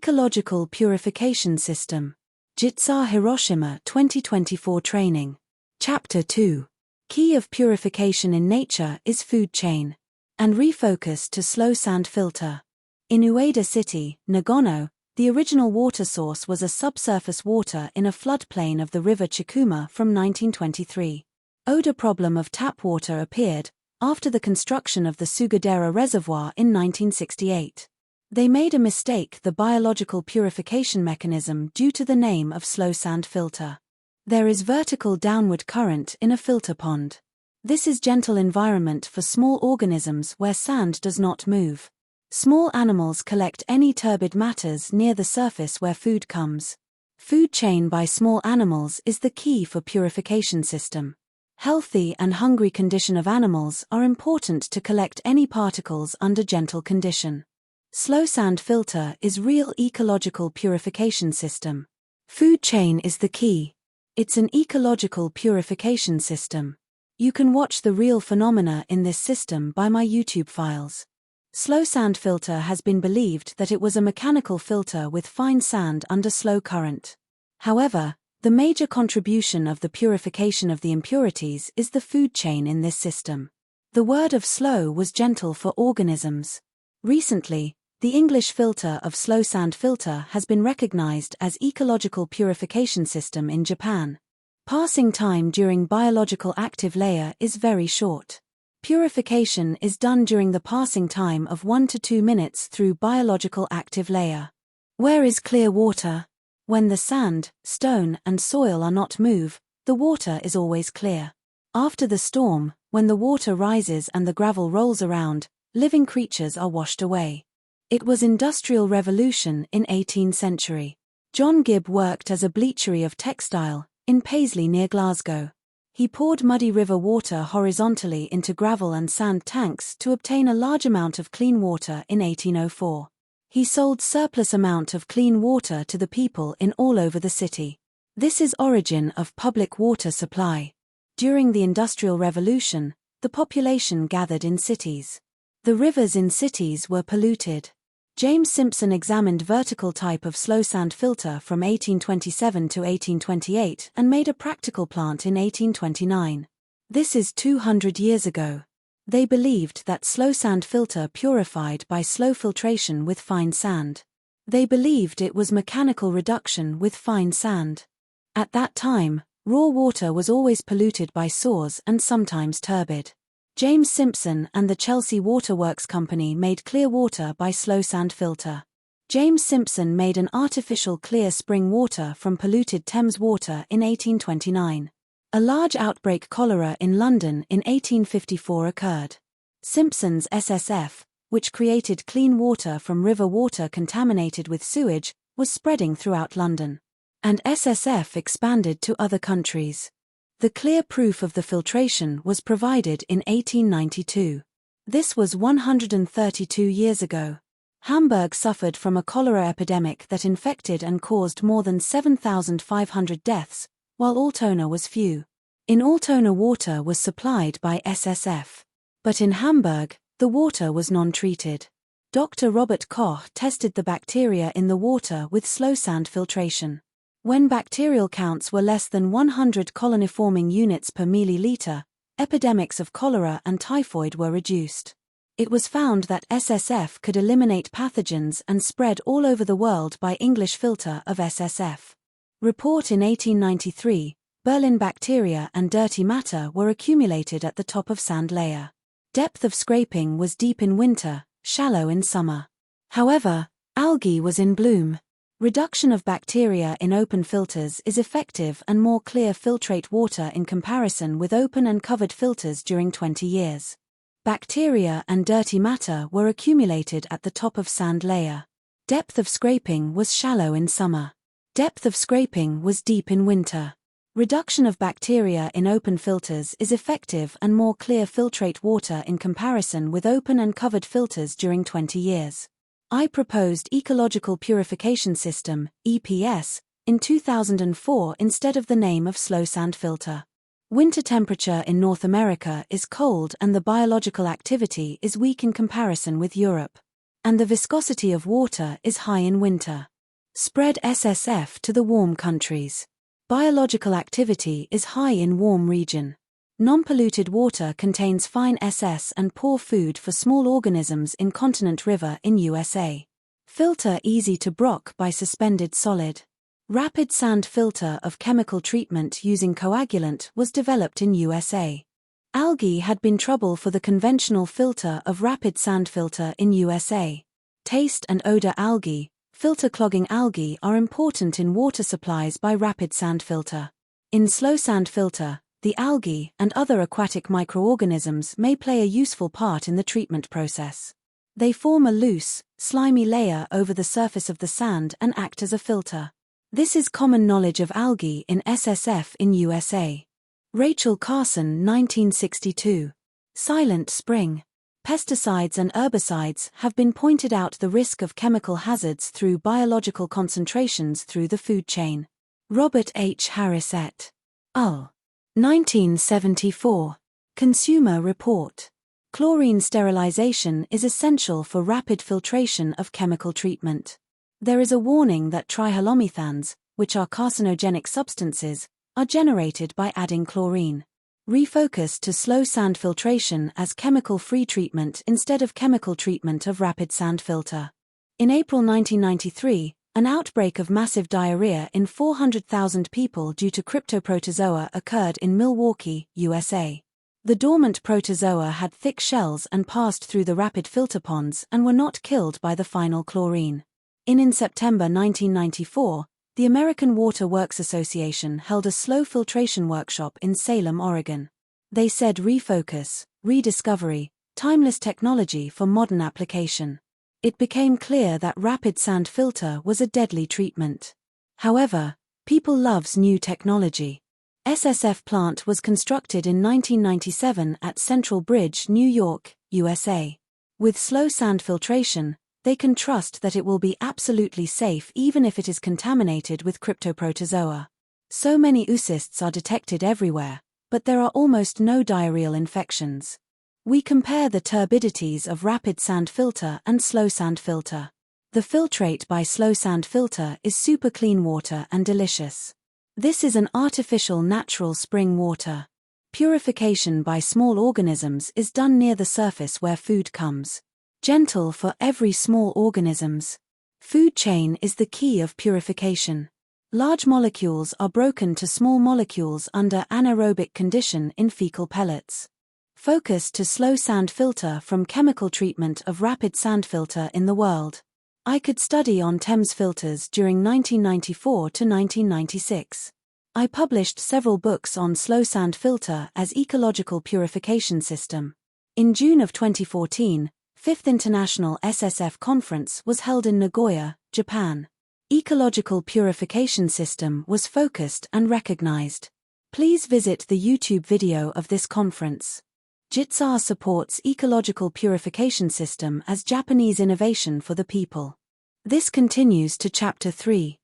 Ecological Purification System. JITSA Hiroshima 2024 Training. Chapter 2. Key of Purification in Nature is Food Chain. And refocus to Slow Sand Filter. In Ueda City, Nagano, the original water source was a subsurface water in a floodplain of the river Chikuma from 1923. Odor problem of tap water appeared after the construction of the Sugadera Reservoir in 1968. They made a mistake the biological purification mechanism due to the name of slow sand filter. There is vertical downward current in a filter pond. This is gentle environment for small organisms where sand does not move. Small animals collect any turbid matters near the surface where food comes. Food chain by small animals is the key for purification system. Healthy and hungry condition of animals are important to collect any particles under gentle condition. Slow sand filter is real ecological purification system. Food chain is the key. It's an ecological purification system. You can watch the real phenomena in this system by my YouTube files. Slow sand filter has been believed that it was a mechanical filter with fine sand under slow current. However, the major contribution of the purification of the impurities is the food chain in this system. The word of slow was gentle for organisms. Recently, the English filter of slow sand filter has been recognized as ecological purification system in Japan. Passing time during biological active layer is very short. Purification is done during the passing time of 1 to 2 minutes through biological active layer. Where is clear water? When the sand, stone and soil are not move, the water is always clear. After the storm, when the water rises and the gravel rolls around, living creatures are washed away. It was Industrial Revolution in 18th century. John Gibb worked as a bleachery of textile in Paisley near Glasgow. He poured muddy river water horizontally into gravel and sand tanks to obtain a large amount of clean water in 1804. He sold surplus amount of clean water to the people in all over the city. This is origin of public water supply. During the Industrial Revolution, the population gathered in cities. The rivers in cities were polluted. James Simpson examined vertical type of slow sand filter from 1827 to 1828 and made a practical plant in 1829. This is 200 years ago. They believed that slow sand filter purified by slow filtration with fine sand. They believed it was mechanical reduction with fine sand. At that time, raw water was always polluted by sores and sometimes turbid. James Simpson and the Chelsea Waterworks Company made clear water by slow sand filter. James Simpson made an artificial clear spring water from polluted Thames water in 1829. A large outbreak cholera in London in 1854 occurred. Simpson's SSF, which created clean water from river water contaminated with sewage, was spreading throughout London. And SSF expanded to other countries. The clear proof of the filtration was provided in 1892. This was 132 years ago. Hamburg suffered from a cholera epidemic that infected and caused more than 7,500 deaths, while Altona was few. In Altona water was supplied by SSF. But in Hamburg, the water was non-treated. Dr. Robert Koch tested the bacteria in the water with slow sand filtration. When bacterial counts were less than 100 colony-forming units per milliliter, epidemics of cholera and typhoid were reduced. It was found that SSF could eliminate pathogens and spread all over the world by English filter of SSF. Report in 1893, Berlin bacteria and dirty matter were accumulated at the top of sand layer. Depth of scraping was deep in winter, shallow in summer. However, algae was in bloom. Reduction of bacteria in open filters is effective and more clear filtrate water in comparison with open and covered filters during 20 years. Bacteria and dirty matter were accumulated at the top of sand layer. Depth of scraping was shallow in summer. Depth of scraping was deep in winter. Reduction of bacteria in open filters is effective and more clear filtrate water in comparison with open and covered filters during 20 years. I proposed Ecological Purification System, EPS, in 2004 instead of the name of slow sand filter. Winter temperature in North America is cold and the biological activity is weak in comparison with Europe. And the viscosity of water is high in winter. Spread SSF to the warm countries. Biological activity is high in warm region. Non-polluted water contains fine SS and poor food for small organisms in continent river in USA. Filter easy to brock by suspended solid. Rapid sand filter of chemical treatment using coagulant was developed in USA. Algae had been trouble for the conventional filter of rapid sand filter in USA. Taste and odor algae, filter clogging algae are important in water supplies by rapid sand filter. In slow sand filter, the algae and other aquatic microorganisms may play a useful part in the treatment process. They form a loose, slimy layer over the surface of the sand and act as a filter. This is common knowledge of algae in SSF in USA. Rachel Carson, 1962. Silent Spring. Pesticides and herbicides have been pointed out the risk of chemical hazards through biological concentrations through the food chain. Robert H. Harris et al. 1974. Consumer Report. Chlorine sterilization is essential for rapid filtration of chemical treatment. There is a warning that trihalomethanes, which are carcinogenic substances, are generated by adding chlorine. Refocus to slow sand filtration as chemical-free treatment instead of chemical treatment of rapid sand filter. In April 1993, an outbreak of massive diarrhea in 400,000 people due to cryptoprotozoa occurred in Milwaukee, USA. The dormant protozoa had thick shells and passed through the rapid filter ponds and were not killed by the final chlorine. In September 1994, the American Water Works Association held a slow filtration workshop in Salem, Oregon. They said refocus, rediscovery, timeless technology for modern application. It became clear that rapid sand filter was a deadly treatment. However, people loves new technology. SSF plant was constructed in 1997 at Central Bridge, New York, USA. With slow sand filtration, they can trust that it will be absolutely safe even if it is contaminated with cryptoprotozoa. So many oocysts are detected everywhere, but there are almost no diarrheal infections. We compare the turbidities of rapid sand filter and slow sand filter. The filtrate by slow sand filter is super clean water and delicious. This is an artificial natural spring water. Purification by small organisms is done near the surface where food comes. Gentle for every small organisms. Food chain is the key of purification. Large molecules are broken to small molecules under anaerobic condition in fecal pellets. Focus to slow sand filter from chemical treatment of rapid sand filter in the world. I could study on Thames filters during 1994 to 1996. I published several books on slow sand filter as Ecological Purification System. In June of 2014, 5th International SSF Conference was held in Nagoya, Japan. Ecological Purification System was focused and recognized. Please visit the YouTube video of this conference. JITSAR supports Ecological Purification System as Japanese innovation for the people. This continues to Chapter 3.